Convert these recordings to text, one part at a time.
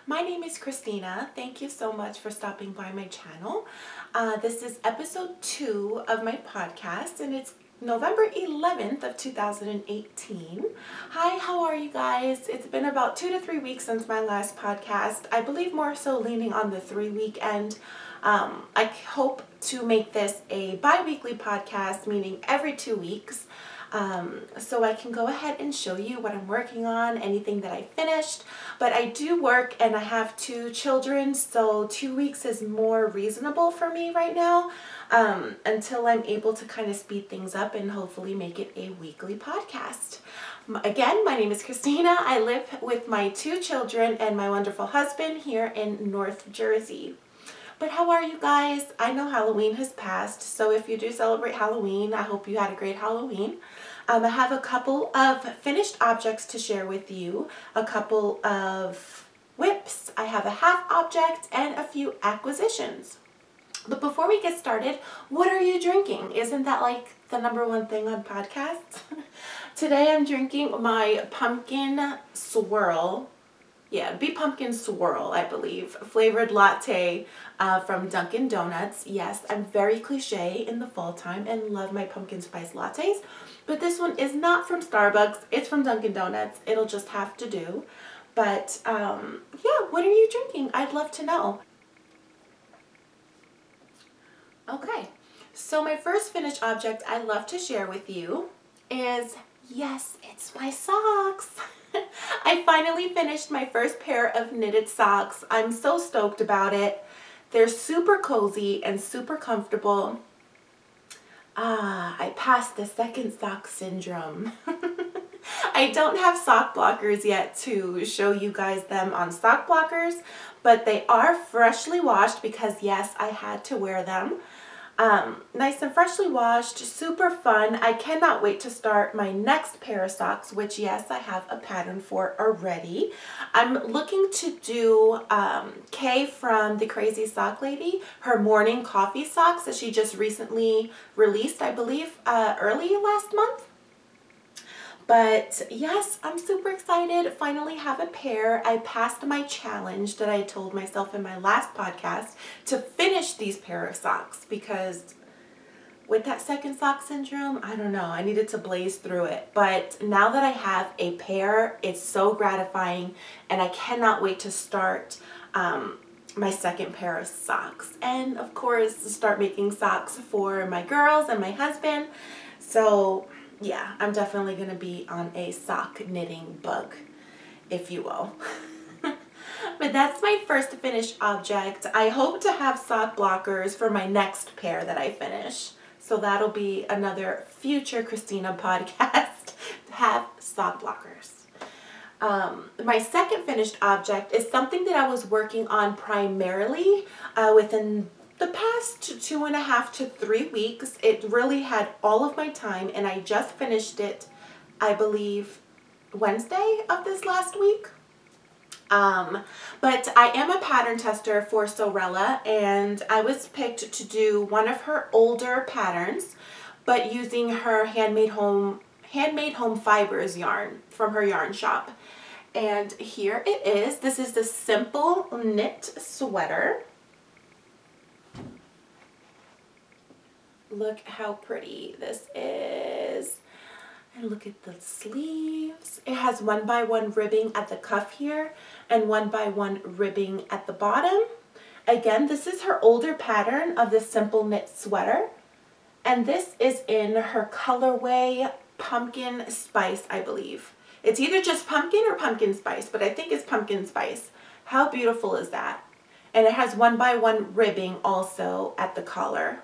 My name is Christina. Thank you so much for stopping by my channel. This is episode 2 of my podcast, and it's November 11th of 2018. Hi, how are you guys? It's been about 2 to 3 weeks since my last podcast. I believe more so leaning on the 3-week end. I hope to make this a bi-weekly podcast, meaning every 2 weeks. So I can go ahead and show you what I'm working on, anything that I finished. But I do work and I have 2 children, so 2 weeks is more reasonable for me right now, until I'm able to kind of speed things up and hopefully make it a weekly podcast. Again, my name is Christina. I live with my 2 children and my wonderful husband here in North Jersey. But how are you guys? I know Halloween has passed, so if you do celebrate Halloween, I hope you had a great Halloween. I have a couple of finished objects to share with you, a couple of whips, I have a half object, and a few acquisitions. But before we get started, what are you drinking? Isn't that like the #1 thing on podcasts? Today I'm drinking my pumpkin swirl. Yeah, be pumpkin swirl, I believe. Flavored latte from Dunkin' Donuts. Yes, I'm very cliche in the fall time and love my pumpkin spice lattes. But this one is not from Starbucks. It's from Dunkin' Donuts. It'll just have to do. But yeah, what are you drinking? I'd love to know. Okay, so my first finished object I'd love to share with you is, yes, it's my socks. I finally finished my first pair of knitted socks. I'm so stoked about it. They're super cozy and super comfortable. I passed the second sock syndrome. I don't have sock blockers yet to show you guys them on sock blockers, but they are freshly washed because yes, I had to wear them. Nice and freshly washed, super fun. I cannot wait to start my next pair of socks, which yes, I have a pattern for already. I'm looking to do Kay from the Crazy Sock Lady, her morning coffee socks that she just recently released, I believe, early last month. But yes, I'm super excited. Finally have a pair. I passed my challenge that I told myself in my last podcast to finish these pair of socks, because with that second sock syndrome, I don't know, I needed to blaze through it. But now that I have a pair, it's so gratifying and I cannot wait to start my second pair of socks. And of course, start making socks for my girls and my husband. So yeah, I'm definitely going to be on a sock knitting bug, if you will. But that's my first finished object. I hope to have sock blockers for my next pair that I finish. So that'll be another future Christina podcast to have sock blockers. My second finished object is something that I was working on primarily within the past 2.5 to 3 weeks. It really had all of my time and I just finished it, I believe, Wednesday of this last week. But I am a pattern tester for Sorella and I was picked to do one of her older patterns, but using her handmade home fibers yarn from her yarn shop. And here it is. This is the simple knit sweater. Look how pretty this is. And look at the sleeves. It has 1x1 ribbing at the cuff here and 1x1 ribbing at the bottom. Again, this is her older pattern of the simple knit sweater. And this is in her colorway pumpkin spice, I believe. It's either just pumpkin or pumpkin spice, but I think it's pumpkin spice. How beautiful is that? And it has 1x1 ribbing also at the collar.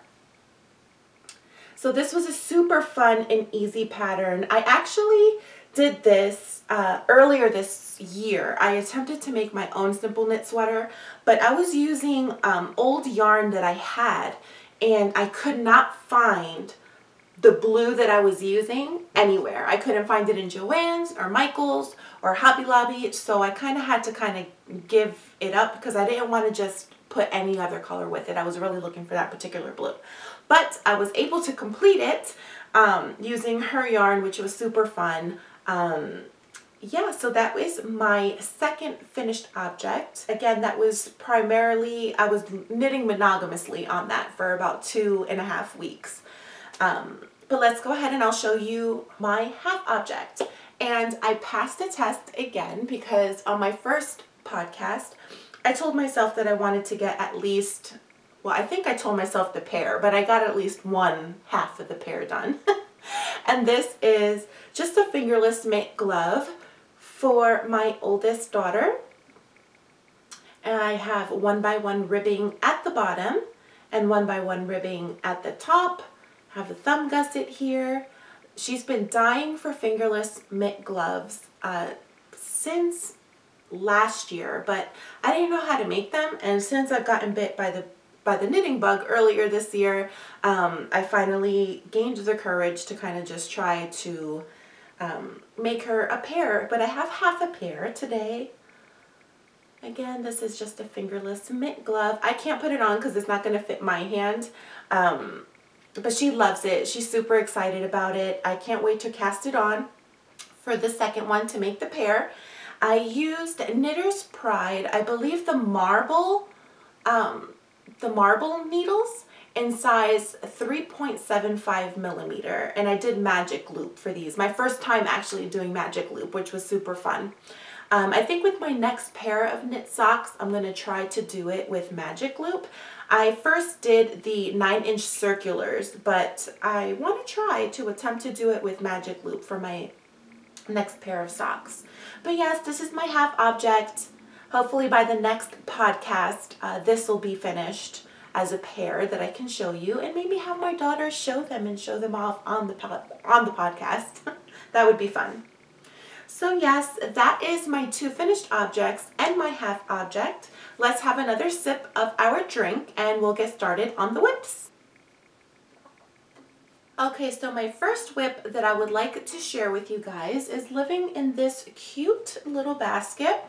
So this was a super fun and easy pattern. I actually did this earlier this year. I attempted to make my own simple knit sweater, but I was using old yarn that I had and I could not find the blue that I was using anywhere. I couldn't find it in Joann's or Michael's or Hobby Lobby, so I kind of had to give it up because I didn't want to just put any other color with it. I was really looking for that particular blue. But I was able to complete it using her yarn, which was super fun. yeah, so that was my second finished object. Again, that was primarily, I was knitting monogamously on that for about 2.5 weeks. But let's go ahead and I'll show you my half object. And I passed the test again because on my first podcast, I told myself that I wanted to get at least, well, I think I told myself the pair, but I got at least one half of the pair done. And this is just a fingerless mitt glove for my oldest daughter. And I have 1x1 ribbing at the bottom and 1x1 ribbing at the top. Have a thumb gusset here. She's been dying for fingerless mitt gloves since last year, but I didn't know how to make them. And since I've gotten bit by the knitting bug earlier this year, I finally gained the courage to kind of just try to make her a pair. But I have half a pair today. Again, this is just a fingerless mitt glove. I can't put it on because it's not going to fit my hand. But she loves it. She's super excited about it. I can't wait to cast it on for the second one to make the pair. I used Knitter's Pride, I believe the marble needles in size 3.75 millimeter. And I did magic loop for these. My first time actually doing magic loop, which was super fun. I think with my next pair of knit socks, I'm going to try to do it with magic loop. I first did the 9-inch circulars, but I want to try to attempt to do it with magic loop for my next pair of socks. But yes, this is my half object. Hopefully by the next podcast, this will be finished as a pair that I can show you, and maybe have my daughter show them and show them off on the podcast. That would be fun. So yes, that is my 2 finished objects and my half object. Let's have another sip of our drink and we'll get started on the whips. Okay, so my first whip that I would like to share with you guys is living in this cute little basket.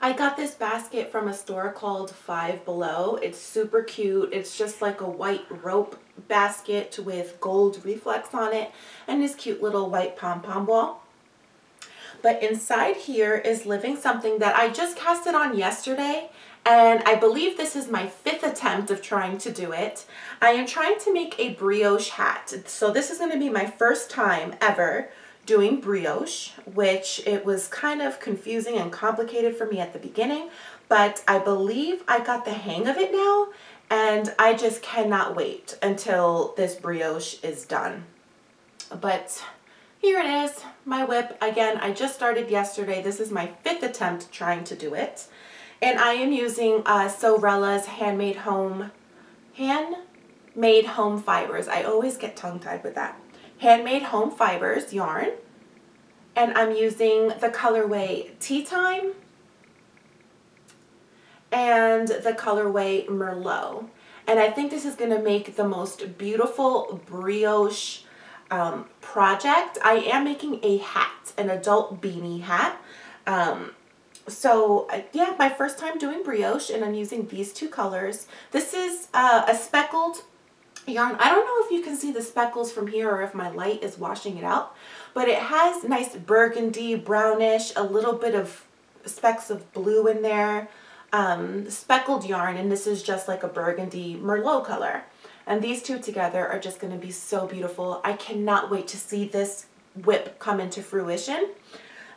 I got this basket from a store called Five Below. It's super cute. It's just like a white rope basket with gold reflex on it and this cute little white pom-pom ball. But inside here is living something that I just casted on yesterday, and I believe this is my 5th attempt of trying to do it. I am trying to make a brioche hat. So this is going to be my first time ever doing brioche, which it was kind of confusing and complicated for me at the beginning, but I believe I got the hang of it now, and I just cannot wait until this brioche is done. But here it is, my whip. Again, I just started yesterday. This is my 5th attempt trying to do it. And I am using Sewrella's handmade home fibers. I always get tongue-tied with that. Handmade home fibers yarn. And I'm using the colorway Tea Time and the colorway Merlot. And I think this is going to make the most beautiful brioche project. I am making a hat, an adult beanie hat. So yeah, my first time doing brioche, and I'm using these 2 colors. This is a speckled yarn. I don't know if you can see the speckles from here or if my light is washing it out, but it has nice burgundy, brownish, a little bit of specks of blue in there, speckled yarn, and this is just like a burgundy Merlot color. And these 2 together are just going to be so beautiful. I cannot wait to see this whip come into fruition.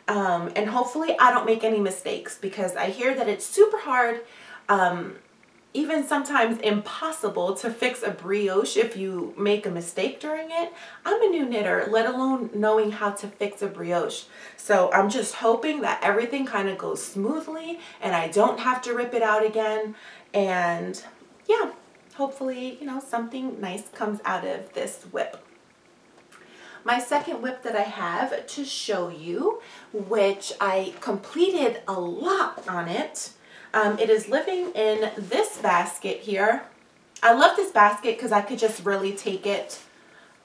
And hopefully I don't make any mistakes, because I hear that it's super hard, even sometimes impossible to fix a brioche if you make a mistake during it. I'm a new knitter, let alone knowing how to fix a brioche. So I'm just hoping that everything kind of goes smoothly and I don't have to rip it out again. And yeah. Hopefully, you know, something nice comes out of this whip. My second whip that I have to show you, which I completed a lot on it, it is living in this basket here. I love this basket because I could just really take it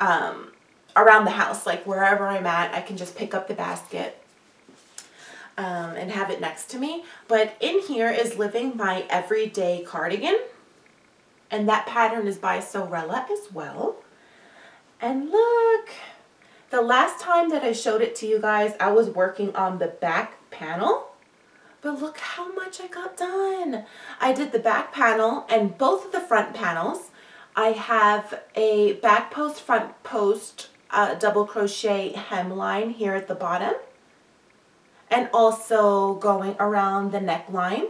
around the house, like wherever I'm at, I can just pick up the basket and have it next to me. But in here is living my everyday cardigan. And that pattern is by Sewrella as well. And look, The last time that I showed it to you guys, I was working on the back panel. But look how much I got done. I did the back panel and both of the front panels. I have a back post, front post, double crochet hemline here at the bottom. And also going around the neckline.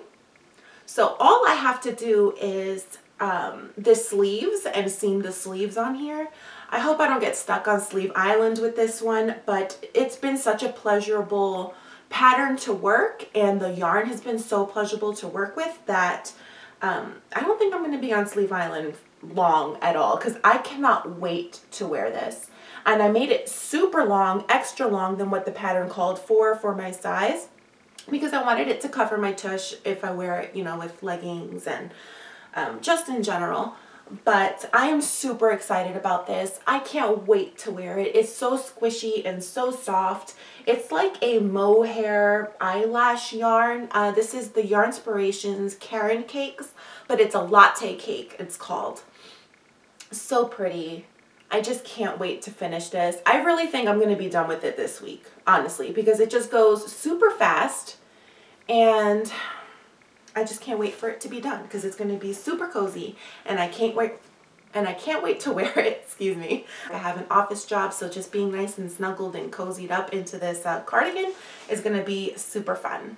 So all I have to do is the sleeves and seam the sleeves on here. I hope I don't get stuck on Sleeve Island with this one, but it's been such a pleasurable pattern to work, and the yarn has been so pleasurable to work with that I don't think I'm going to be on Sleeve Island long at all, because I cannot wait to wear this. And I made it super long, extra long than what the pattern called for my size, because I wanted it to cover my tush if I wear it, you know, with leggings and just in general. But I am super excited about this. I can't wait to wear it. It's so squishy and so soft. It's like a mohair eyelash yarn. This is the Yarnspirations Karen Cakes, but it's a latte cake, it's called. So pretty. I just can't wait to finish this. I really think I'm going to be done with it this week, honestly, because it just goes super fast, and I just can't wait for it to be done because it's going to be super cozy, and I can't wait. And I can't wait to wear it, excuse me. I have an office job, so just being nice and snuggled and cozied up into this cardigan is going to be super fun.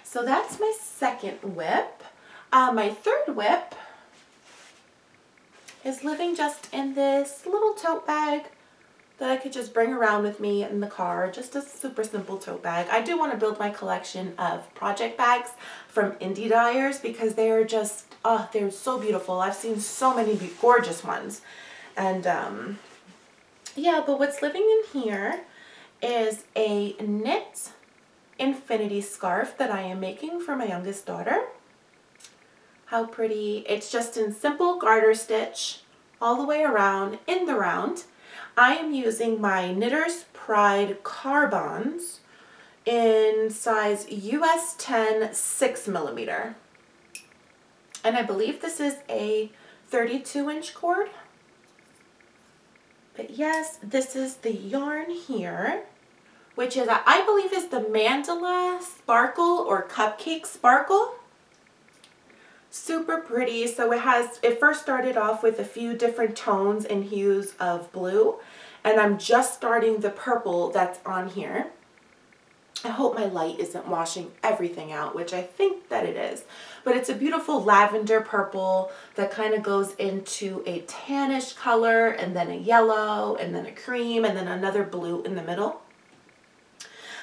So that's my second whip. My third whip is living just in this little tote bag that I could just bring around with me in the car. Just a super simple tote bag. I do want to build my collection of project bags from Indie Dyers because they're just, oh, they're so beautiful. I've seen so many gorgeous ones. And yeah, but what's living in here is a knit infinity scarf that I am making for my youngest daughter. How pretty. It's just in simple garter stitch all the way around in the round. I am using my Knitter's Pride Carbons in size US 10 6mm. And I believe this is a 32-inch cord. But yes, this is the yarn here, which is, I believe, is the Mandala Sparkle or Cupcake Sparkle. Super pretty. So it first started off with a few different tones and hues of blue, and I'm just starting the purple that's on here. I hope my light isn't washing everything out, which I think that it is. But it's a beautiful lavender purple that kind of goes into a tannish color, and then a yellow, and then a cream, and then another blue in the middle.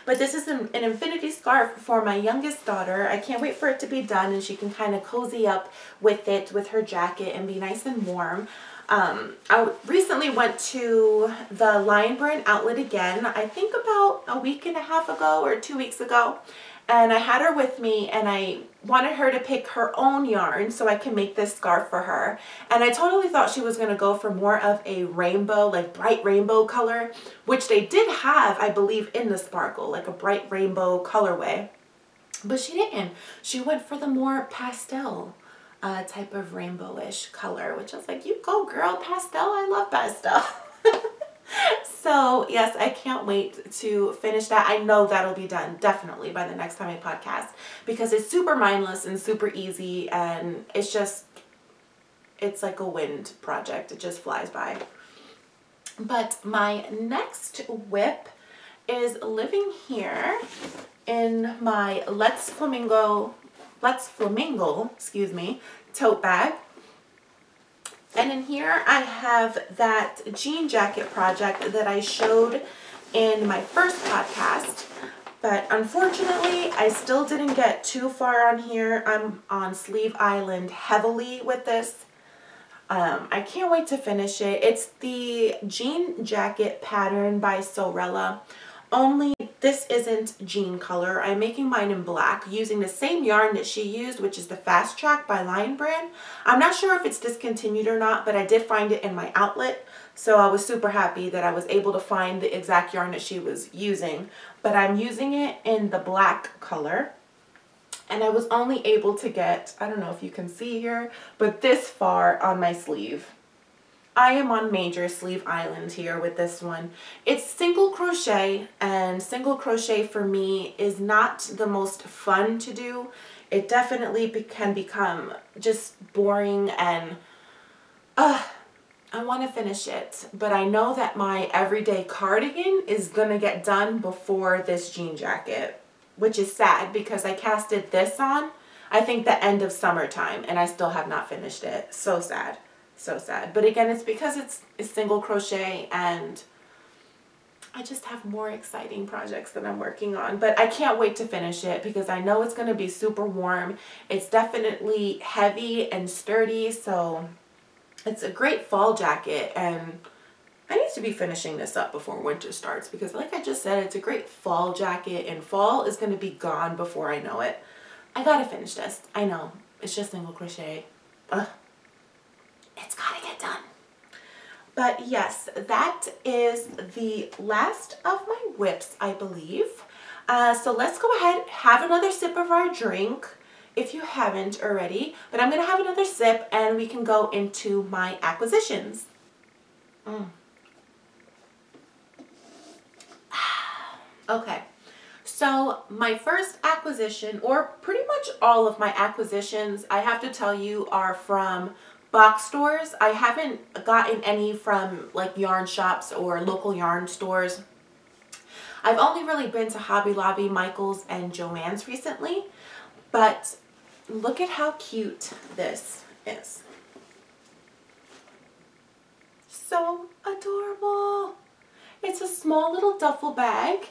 But this is an infinity scarf for my youngest daughter. I can't wait for it to be done and she can kind of cozy up with it, with her jacket, and be nice and warm. I recently went to the Lion Brand outlet again, I think about a week and a half ago or 2 weeks ago. And I had her with me, and I wanted her to pick her own yarn so I can make this scarf for her. And I totally thought she was going to go for more of a rainbow, like bright rainbow color, which they did have, I believe, in the sparkle, like a bright rainbow colorway. But she didn't. She went for the more pastel type of rainbowish color, which I was like, you go girl, pastel, I love pastel. So yes, I can't wait to finish that. I know that'll be done definitely by the next time I podcast, because it's super mindless and super easy, and it's like a wind project. It just flies by. But my next whip is living here in my Let's Flamingo, excuse me, tote bag. And in here I have that jean jacket project that I showed in my first podcast. But unfortunately, I still didn't get too far on here. I'm on Sleeve Island heavily with this. I can't wait to finish it. It's the jean jacket pattern by Sorella. Only this isn't jean color. I'm making mine in black using the same yarn that she used, which is the Fast Track by Lion Brand. I'm not sure if it's discontinued or not, but I did find it in my outlet. So I was super happy that I was able to find the exact yarn that she was using. But I'm using it in the black color. And I was only able to get, I don't know if you can see here, but this far on my sleeve. I am on Major Sleeve Island here with this one. It's single crochet, and single crochet for me is not the most fun to do. It definitely can become just boring, and I want to finish it, but I know that my everyday cardigan is going to get done before this jean jacket, which is sad because I casted this on, I think, the end of summertime, and I still have not finished it. So sad. So sad. But again, it's because it's single crochet, and I just have more exciting projects that I'm working on. But I can't wait to finish it because I know it's going to be super warm. It's definitely heavy and sturdy, so it's a great fall jacket, and I need to be finishing this up before winter starts because, like I just said, it's a great fall jacket, and fall is going to be gone before I know it. I gotta finish this. I know. It's just single crochet. It's gotta get done. But yes, that is the last of my whips, I believe. So let's go ahead, have another sip of our drink, if you haven't already. But I'm going to have another sip, and we can go into my acquisitions. Okay. So my first acquisition, or pretty much all of my acquisitions, I have to tell you, are from box stores. I haven't gotten any from like yarn shops or local yarn stores. I've only really been to Hobby Lobby, Michael's, and Joann's recently, but look at how cute this is. So adorable. It's a small little duffel bag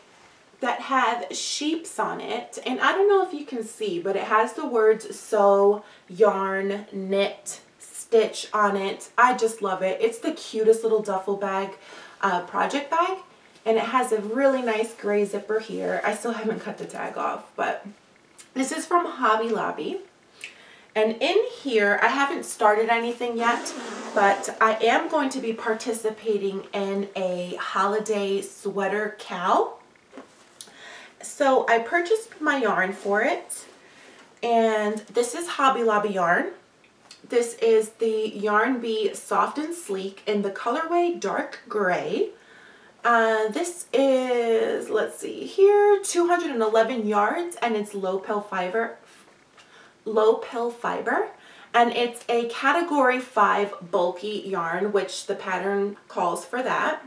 that has sheeps on it, and I don't know if you can see, but it has the words sew, yarn, knit, stitch on it. I just love it. It's the cutest little duffel bag, project bag, and it has a really nice gray zipper here. I still haven't cut the tag off, but this is from Hobby Lobby. And in here, I haven't started anything yet, but I am going to be participating in a holiday sweater cowl. So I purchased my yarn for it, and this is Hobby Lobby yarn. This is the Yarn Bee Soft and Sleek in the colorway dark gray. This is, let's see here, 211 yards, and it's low pill fiber, and it's a category 5 bulky yarn, which the pattern calls for that.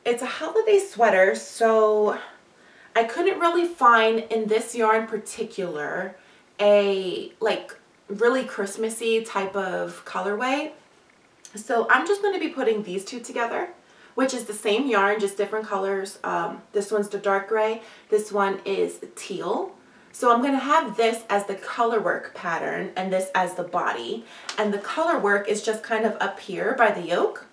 It's a holiday sweater, so I couldn't really find in this yarn particular a like really Christmassy type of colorway. So I'm just going to be putting these two together, which is the same yarn, just different colors. This one's the dark gray. This one is teal. So I'm going to have this as the color work pattern and this as the body. And the color work is just kind of up here by the yoke.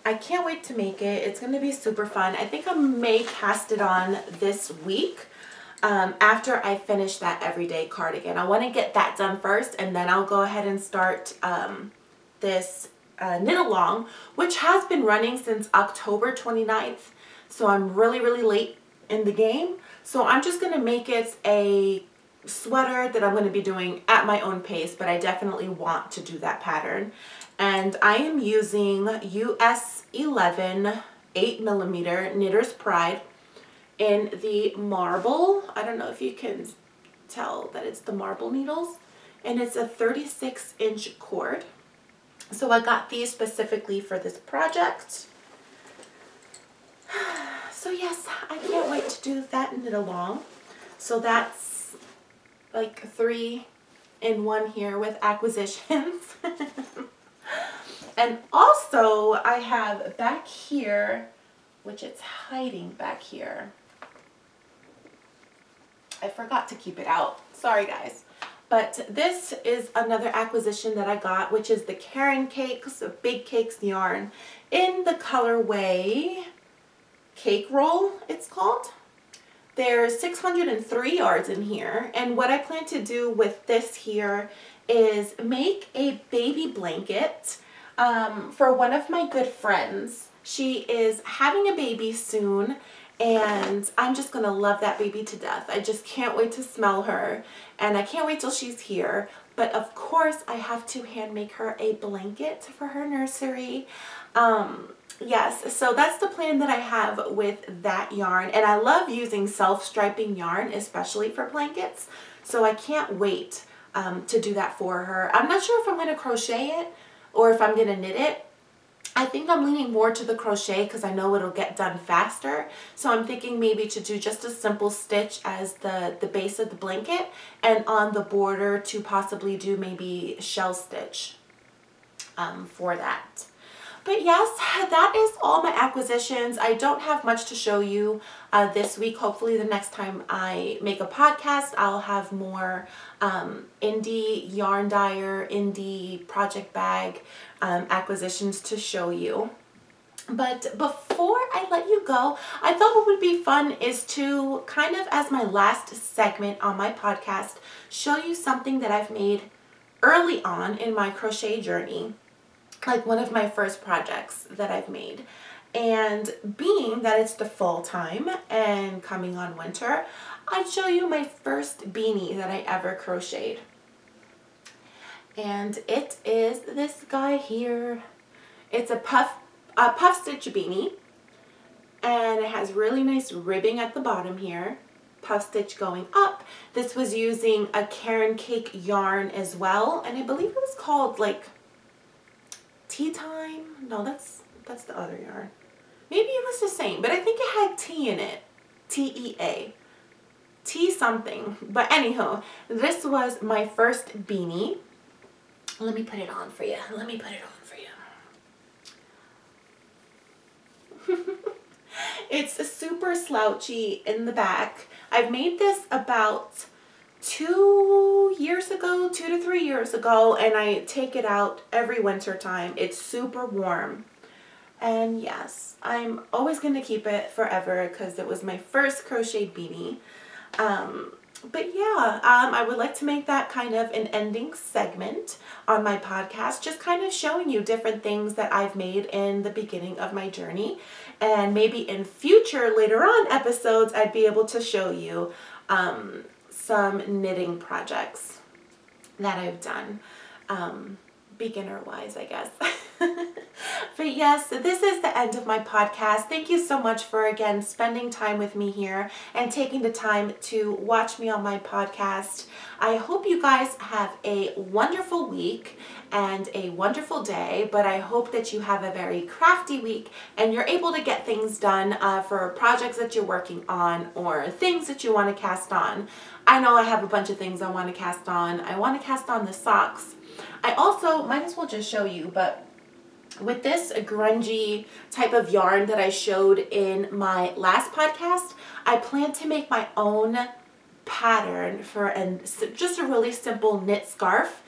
I can't wait to make it. It's going to be super fun. I think I may cast it on this week after I finish that everyday cardigan. I want to get that done first, and then I'll go ahead and start this knit along, which has been running since October 29th. So I'm really late in the game. So I'm just going to make it a sweater that I'm going to be doing at my own pace, but I definitely want to do that pattern. And I am using US 11 8mm Knitter's Pride in the marble. I don't know if you can tell that it's the marble needles, and it's a 36-inch cord. So I got these specifically for this project. So yes, I can't wait to do that knit along. So that's like 3 in 1 here with acquisitions. And also I have back here, which it's hiding back here. I forgot to keep it out. Sorry guys. But this is another acquisition that I got, which is the Caring Cakes, Big Cakes yarn in the colorway Cake Roll, it's called. There's 603 yards in here, and what I plan to do with this here is make a baby blanket for one of my good friends. She is having a baby soon, and I'm just gonna love that baby to death. I just can't wait to smell her, and I can't wait till she's here. But of course I have to hand make her a blanket for her nursery. Yes, so that's the plan that I have with that yarn, and I love using self-striping yarn, especially for blankets, so I can't wait to do that for her. I'm not sure if I'm going to crochet it or if I'm going to knit it. I think I'm leaning more to the crochet because I know it'll get done faster. So I'm thinking maybe to do just a simple stitch as the base of the blanket, and on the border to possibly do maybe shell stitch for that. But yes, that is all my acquisitions. I don't have much to show you this week. Hopefully the next time I make a podcast, I'll have more indie yarn dyer, indie project bag acquisitions to show you. But before I let you go, I thought what would be fun is to kind of, as my last segment on my podcast, show you something that I've made early on in my crochet journey. Like one of my first projects that I've made. And being that it's the fall time and coming on winter, I'd show you my first beanie that I ever crocheted. And it is this guy here. It's a puff stitch beanie, and it has really nice ribbing at the bottom here. Puff stitch going up. This was using a Caron Cake yarn as well, and I believe it was called like Tea Time? No, that's the other yarn. Maybe it was the same, but I think it had tea in it. T-E-A. Tea something. But anyhow, this was my first beanie. Let me put it on for you. Let me put it on for you. It's super slouchy in the back. I've made this about 2 years ago, 2 to 3 years ago, and I take it out every winter time. It's super warm, and yes, I'm always going to keep it forever because it was my first crocheted beanie. But yeah, I would like to make that kind of an ending segment on my podcast, just kind of showing you different things that I've made in the beginning of my journey, and maybe in future later on episodes I'd be able to show you some knitting projects that I've done, beginner wise, I guess. But yes, this is the end of my podcast. Thank you so much for again spending time with me here and taking the time to watch me on my podcast. I hope you guys have a wonderful week and a wonderful day, but I hope that you have a very crafty week and you're able to get things done for projects that you're working on or things that you want to cast on. I know I have a bunch of things I want to cast on. I want to cast on the socks. I also might as well just show you, but with this grungy type of yarn that I showed in my last podcast, I plan to make my own pattern for just a really simple knit scarf.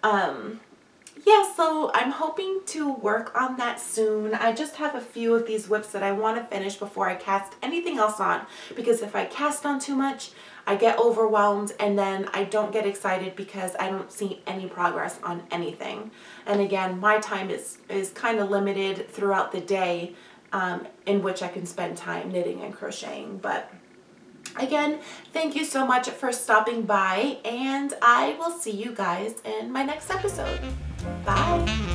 Yeah, so I'm hoping to work on that soon. I just have a few of these whips that I want to finish before I cast anything else on, because if I cast on too much, I get overwhelmed and then I don't get excited because I don't see any progress on anything. And again, my time is kind of limited throughout the day in which I can spend time knitting and crocheting. But again, thank you so much for stopping by, and I will see you guys in my next episode. Bye!